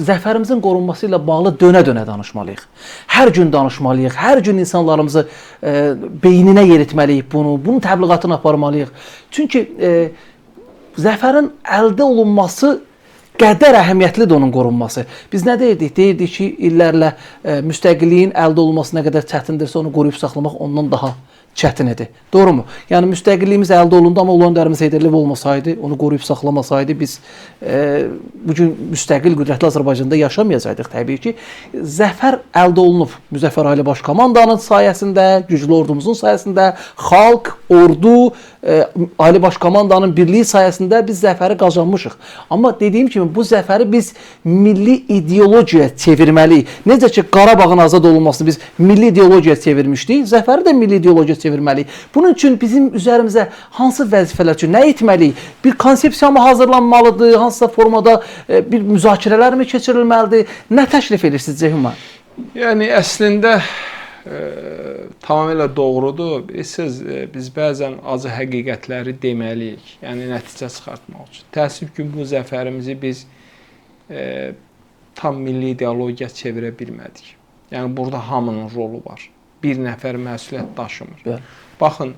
zəfərimizin qorunması ilə bağlı dönə-dönə danışmalıyıq. Hər gün danışmalıyıq, hər gün insanlarımızı beyninə yeritməliyik bunu, bunun təbliğatını aparmalıyıq. Çünki zəfərin əldə olunması qədər əhəmiyyətlidir onun qorunması. Biz nə deyirdik? Deyirdik ki, illərlə müstəqilliyin əldə olunması nə qədər çətindirsə, onu qoruyub saxlamaq ondan daha çətin idi. Doğrumu? Yəni müstəqilliyimiz əldə olundu, amma Ulu Öndərimiz Heydər Əliyev olmasaydı, onu qoruyub saxlamasaydı biz bugün müstəqil qüdrətli Azərbaycanda yaşamayacaqdıq təbii ki. Zəfər əldə olunub Müzəffər Ali Baş Komandanın sayəsində, güclü ordumuzun sayəsində, xalq, ordu, Ali Baş Komandanın birliyi sayəsində biz zəfəri qazanmışıq. Amma dediyim kimi bu zəfəri biz milli ideologiyaya çevirməliyik. Necə ki Qarabağın azad olunmasını biz milli ideologiyaya çevirmişdik, zəfəri də milli ideologiyaya çevirməliyik. Bunun üçün bizim üzərimizə hansı vəzifələr üçün nə etməliyik? Bir konsepsiya mı hazırlanmalıdır? Hansısa formada bir müzakirələr mi keçirilməlidir? Nə təklif edirsiniz Ceyhun bəy? Yəni əslində tamamilə doğrudur. Biz bəzən acı həqiqətləri deməliyik. Yəni nəticə çıxartmaq üçün. Təəssüf ki, bu zəfərimizi biz tam milli ideologiyaya çevirə bilmədik. Yəni burada hamının rolu var. Bir nəfər məsuliyyət daşımır. Evet. Baxın,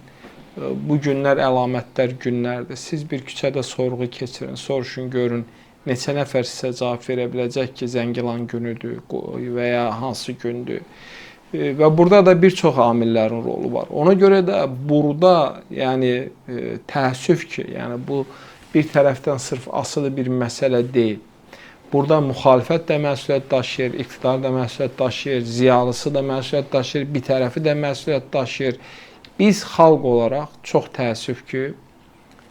bu günlər əlamətlər günlərdir. Siz bir küçədə sorğu keçirin, soruşun, görün, neçə nəfər sizə cavab verə biləcək ki, Zəngilan günüdür və ya hansı gündür. Və burada da bir çox amillərin rolu var. Ona görə də burada yəni təəssüf ki, yəni bu bir tərəfdən sırf asılı bir məsələ deyil. Burada müxalifət də məsuliyyət daşıyır, iqtidar da məsuliyyət daşıyır, ziyalısı da məsuliyyət daşıyır, bir tərəfi də məsuliyyət daşıyır. Biz xalq olaraq çox təəssüf ki,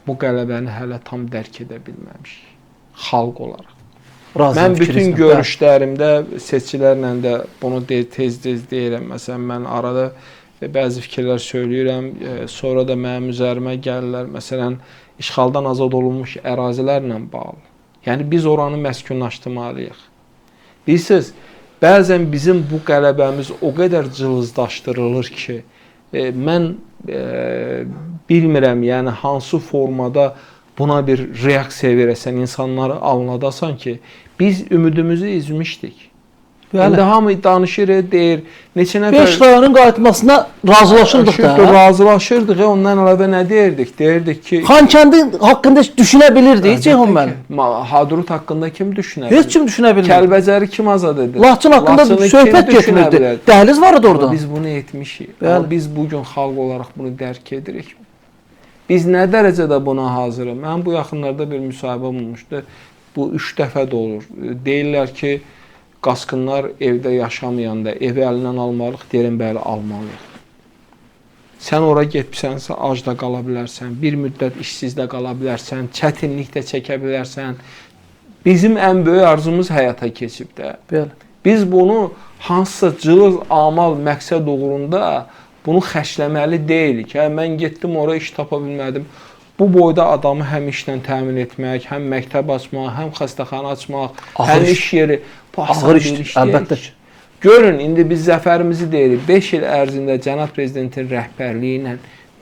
bu qələbəni hələ tam dərk edə bilməmişik. Xalq olaraq. Mən bütün görüşlərimdə, seçkilərlə də bunu tez-tez deyirəm. Məsələn, mən arada bəzi fikirlər söyləyirəm, sonra da mənim üzərimə gəlirlər. Məsələn, işğaldan azad olunmuş ərazilərlə bağlı. Yəni, biz oranı məskunlaşdırmalıyıq. Bilirsiniz, bəzən bizim bu qələbəmiz o qədər cılızlaşdırılır ki, mən bilmirəm, yəni hansı formada buna bir reaksiya verəsən, insanları anladasan ki, biz ümidimizi izmişdik. İndi hamı danışır, deyir, neçə nəfər... 5 rayonun qayıtmasına razılaşırdıq da. Razılaşırdıq, ondan əlavə nə deyirdik? Deyirdik ki... Xankəndi haqqında düşünə bilirdik, Ceyhun müəllim. Hadrut haqqında kim düşünə bilir? Heç kim düşünə bilmir. Kəlbəcəri kim azad edir? Laçın haqqında söhbət getmirdi. Dəhliz var idi orada. Biz bunu etmişik. Amma biz bugün xalq olaraq bunu dərk edirik. Biz nə dərəcədə buna hazırıq? Mən bu yaxınlarda bir müsahibə olmuşdu. Bu 3 dəfə də olur. Deyirlər ki, qaçqınlar evdə yaşamayanda evi əlindən almalıyıq, deyirəm, bəli, almalıyıq. Sən ora getmisənsə, ac da qala bilərsən, bir müddət işsiz də qala bilərsən, çətinlik də çəkə bilərsən. Bizim ən böyük arzumuz həyata keçib də. Bəli. Biz bunu hansısa cılız amal, məqsəd uğrunda bunu xərcləməli deyilik. Mən getdim, ora iş tapa bilmədim. Bu boyda adamı həm işlə təmin etmək, həm məktəb açmaq, həm xəstəxana açmaq, həm iş yeri. Ağır işdir, əlbəttə ki. Görün, indi biz zəfərimizi deyirik. 5 il ərzində Cənab Prezidentin rəhbərliyi ilə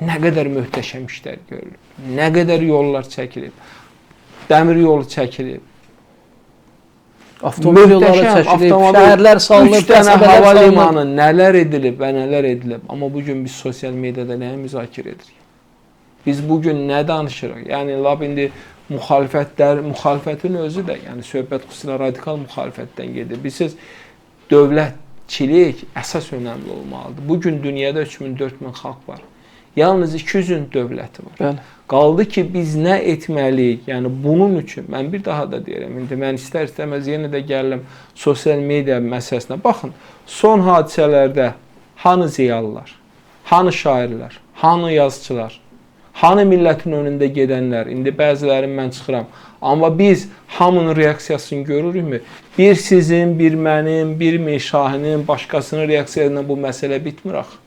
nə qədər möhtəşəm işlər görülüb, nə qədər yollar çəkilib, dəmir yolu çəkilib, avtomobil yolları çəkilib, şəhərlər salınıb, 3 dənə hava limanı, nələr edilib və nələr edilib. Amma bugün biz sosial mediada nəyə müzakirə edirik? Biz bugün nə danışırıq? Yəni, lab indi müxalifətin özü də, yəni söhbət xüsusilə radikal müxalifətdən gedir. Bilirsiniz, dövlətçilik əsas önəmli olmalıdır. Bugün dünyada 3000-4000 xalq var. Yalnız 200-ün dövləti var. Bəli. Qaldı ki, biz nə etməliyik? Yəni, bunun üçün, mən bir daha da deyirəm, indi mən istər-istəməz yenə də gəlirəm sosial media məsələsinə. Baxın, son hadisələrdə hanı ziyalılar, hanı şairlər, hanı yazıçılar, hanı millətin önündə gedənlər, indi bəzilərin mən çıxıram. Amma biz hamının reaksiyasını görürükmü? Bir sizin, bir mənim, bir Şahinin, başqasının reaksiyasından bu məsələ bitmir axı.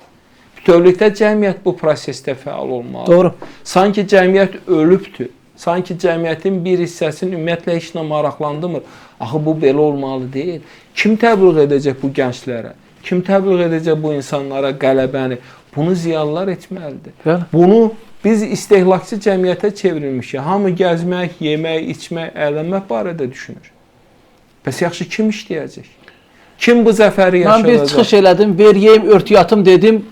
Bütövlükdə cəmiyyət bu prosesdə fəal olmalıdır. Doğru. Sanki cəmiyyət ölübdür. Sanki cəmiyyətin bir hissəsini ümumiyyətlə heç nə maraqlandırmır. Axı bu belə olmalı deyil. Kim təbliğ edəcək bu gənclərə? Kim təbliğ edəcək bu insanlara qələbəni? Bunu ziyalılar etməlidir. Bəli. Bunu biz istehlakçı cəmiyyətə çevrilmişik. Hamı gəzmək, yemək, içmək, əylənmək barədə düşünür. Bəs yaxşı kim işləyəcək? Kim bu zəfəri Mən bir yaşayacaq? çıxış elədim, veriyəm, örtüyatım dedim,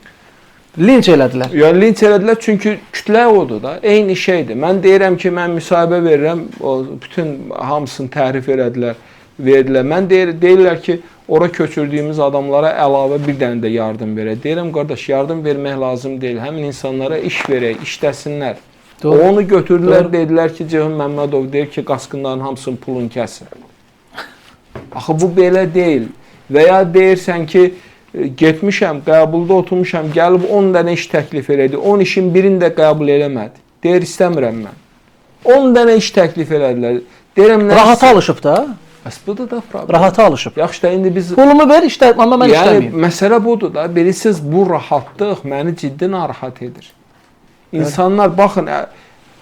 linç elədilər. Yəni linç elədilər çünki kütlə odur da, eyni şeydir. Mən deyirəm ki, mən müsahibə verirəm, o bütün hamısını tərif elədilər, verdilər. Mən deyirlər ki, ora köçürdüyümüz adamlara əlavə bir dənə də yardım verək. Deyirəm qardaş, yardım vermək lazım deyil. Həmin insanlara iş verək, işləsinlər. Doğru. Onu götürdülər, Doğru. dedilər ki, Ceyhun Məmmədov deyir ki, qaçqınların hamısının pulunu kəsin. Axı bu belə deyil. Və ya deyirsən ki, getmişəm, qəbulda oturmuşam, gəlib 10 dənə iş təklif elədi. 10 işin birini də qəbul eləmədi. Deyir, istəmirəm mən. 10 dənə iş təklif elədilər. Deyirəm, nə? Rahata alışıb da. Bəs bu da problem. Rahata alışıb. Yaxşı da indi biz... Pulumu ver, amma mən işləməyim. Yəni, məsələ budur da, bilirsiniz, bu rahatlıq məni ciddi narahat edir. İnsanlar, baxın,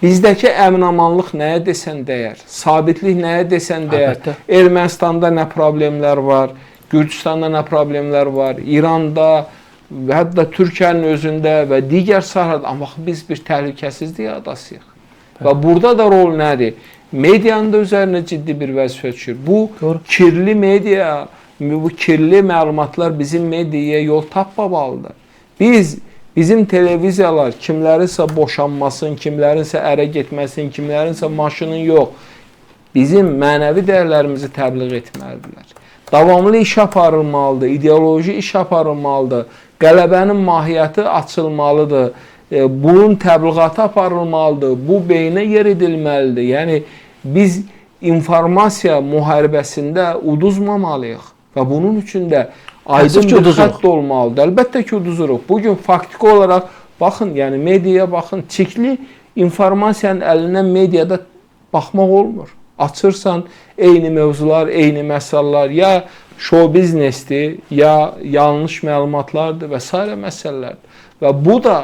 bizdəki əminamanlıq nəyə desən dəyər, sabitlik nəyə desən dəyər, Əlbəttə. Ermənistanda nə problemlər var, Gürcüstanda nə problemlər var, İranda və hətta Türkiyənin özündə və digər sahələrdə, amma biz bir təhlükəsizlik adasıyıq. Və burada da rol nədir? Medianın da üzərinə ciddi bir vəzifə düşür. Bu Doğru. kirli media, bu kirli məlumatlar bizim mediaya yol tapmamalıdır. Bizim televiziyalar kimlərinsə boşanmasın, kimlərinsə ərə getməsin, kimlərinsə maşının yox, bizim mənəvi dəyərlərimizi təbliğ etməlidirlər. Davamlı iş aparılmalıdır, ideoloji iş aparılmalıdır, qələbənin mahiyyəti açılmalıdır, bunun təbliğatı aparılmalıdır, bu beynə yer edilməlidir. Yəni, biz informasiya müharibəsində uduzmamalıyıq və bunun üçün də aydın bir xətt olmalıdır. Əlbəttə ki, uduzuruq. Bugün faktiki olaraq, baxın, yəni mediaya baxın, çirkli informasiyanın əlindən mediada baxmaq olmur. Açırsan, eyni mövzular, eyni məsələlər, ya show biznesdir, ya yanlış məlumatlardır və s. məsələlərdir. Və bu da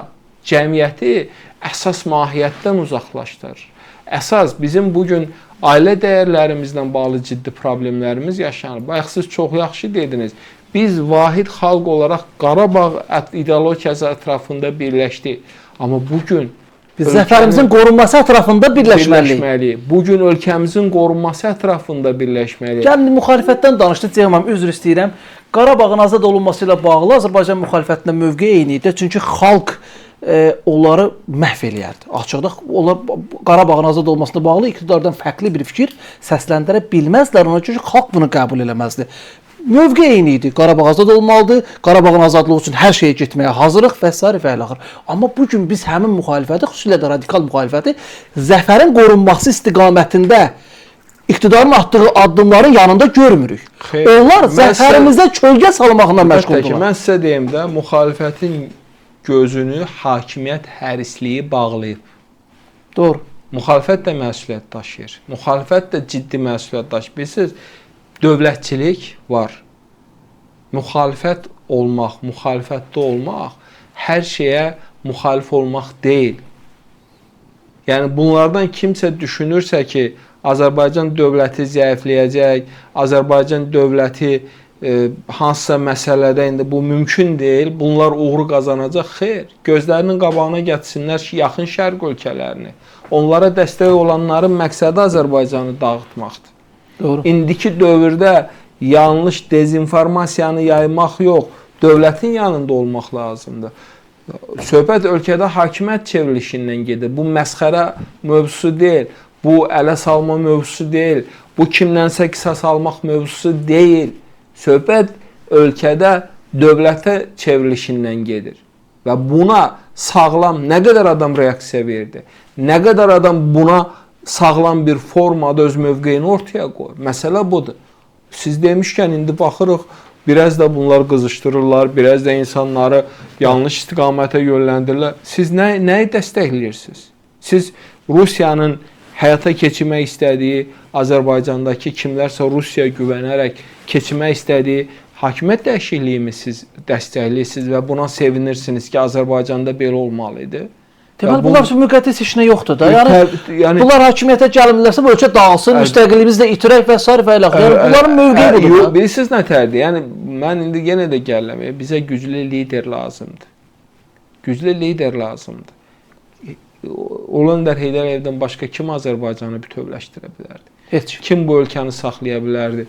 cəmiyyəti əsas mahiyyətdən uzaqlaşdırır. Əsas bizim bugün ailə dəyərlərimizlə bağlı ciddi problemlərimiz yaşanır. Bayaq siz çox yaxşı dediniz. Biz vahid xalq olaraq Qarabağ ideologiyası ətrafında birləşdik. Amma bugün biz zəfərimizin qorunması ətrafında birləşməliyik. Bugün ölkəmizin qorunması ətrafında birləşməliyik. Gəlin, müxalifətdən danışdı, Ceyhun, üzr istəyirəm. Qarabağın azad olunması ilə bağlı Azərbaycan müxalifətində mövqe eyni idi. Çünki xalq onları məhv eləyərdi. Açıqda onlar Qarabağın azad olmasına bağlı iqtidardan fərqli bir fikir səsləndirə bilməzdilər. Ona çünki xalq bunu qəbul eləməzdi. Mövqe eyni idi. Qarabağ azad olmalıdır. Qarabağın azadlığı üçün hər şeyə getməyə hazırıq və s. və ilaxır. Amma bugün biz həmin müxalifəti, xüsusilə də radikal müxalifəti zəfərin qorunması istiqamətində iqtidarın atdığı addımların yanında görmürük. Onlar zəfərimizdə kölgə salmaqla məşğuldurlar. Mən sizə deyim də, müxalifətin gözünü hakimiyyət hərisliyi bağlayıb. Doğru. Müxalifət də məsuliyyət daşıyır. Müxalifət də ciddi məsuliyyət daşıyır. Bilirsiniz, dövlətçilik var. Müxalifət olmaq, müxalifətdə olmaq hər şeyə müxalif olmaq deyil. Yəni bunlardan kimsə düşünürsə ki, Azərbaycan dövləti zəifləyəcək, Azərbaycan dövləti hansısa məsələdə indi bu mümkün deyil, bunlar uğur qazanacaq. Xeyr, gözlərinin qabağına gətirsinlər ki, yaxın şərq ölkələrini. Onlara dəstək olanların məqsədi Azərbaycanı dağıtmaqdır. Doğru. İndiki dövrdə yanlış dezinformasiyanı yaymaq yox, dövlətin yanında olmaq lazımdır. Söhbət ölkədə hakimiyyət çevrilişindən gedir. Bu məsxərə mövzusu deyil, bu ələ salma mövzusu deyil, bu kimdənsə qisas almaq mövzusu deyil. Söhbət ölkədə dövlətə çevrilişindən gedir. Və buna sağlam nə qədər adam reaksiya verdi, nə qədər adam buna sağlam bir formada öz mövqeyini ortaya qoyur. Məsələ budur. Siz demişkən indi baxırıq, biraz da bunlar qızışdırırlar, biraz da insanları yanlış istiqamətə yönləndirirlər. Siz nəyi dəstəkləyirsiniz? Siz Rusiyanın həyata keçirmək istədiyi, Azərbaycandakı kimlərsə Rusiyaya güvənərək keçirmək istədiyi hakimiyyət dəyişikliyimi siz dəstəkləyirsiniz və buna sevinirsiniz ki, Azərbaycanda belə olmalı idi. Deməli, bunlar üçün müqəddəs heç nə yoxdur da. Yəni bunlar hakimiyyətə gəlmirlərsə, bu ölkə dağılsın, müstəqilliyimizi də itirək və s. və ilaxır. Yəni bunların mövqeyi budur. Bilirsiniz nətərdir? Yəni mən indi yenə də gəlirəm. Bizə güclü lider lazımdır. Güclü lider lazımdır. Ulunder Heydər başqa kim Azərbaycanı bütövləşdirə bilərdi? Heç kim. Kim bu ölkəni saxlaya bilərdi?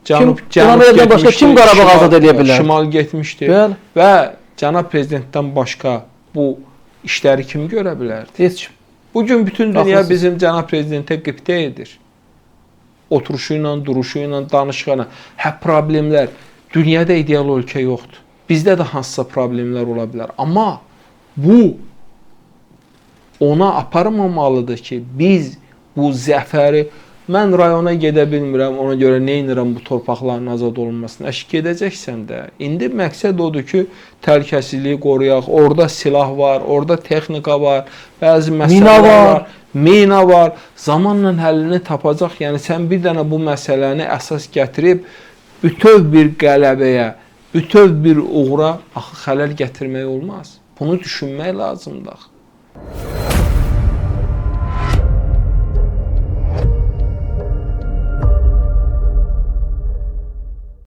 Cənab başqa kim Qarabağı azad edə bilər? Şimal getmişdi. Bəli. Və cənab prezidentdən başqa bu işləri kim görə bilərdi? Heç kim. Bugün bütün dünya Haklısınız. bizim cənab prezidentə qibtə edir. Oturuşu ilə, duruşu ilə, danışıqla. Hə, problemlər. Dünyada ideal ölkə yoxdur. Bizdə də hansısa problemlər ola bilər. Amma bu ona aparmamalıdır ki, biz bu zəfəri mən rayona gedə bilmirəm, ona görə nə edirəm bu torpaqların azad olunmasına. Gedəcəksən də. İndi məqsəd odur ki, təhlükəsizliyi qoruyaq. Orada silah var, orada texnika var, bəzi məsələlər var. Mina var. Zamanla həllini tapacaq. Yəni sən bir dənə bu məsələni əsas gətirib bütöv bir qələbəyə, bütöv bir uğura axı xələl gətirmək olmaz. Bunu düşünmək lazımdır.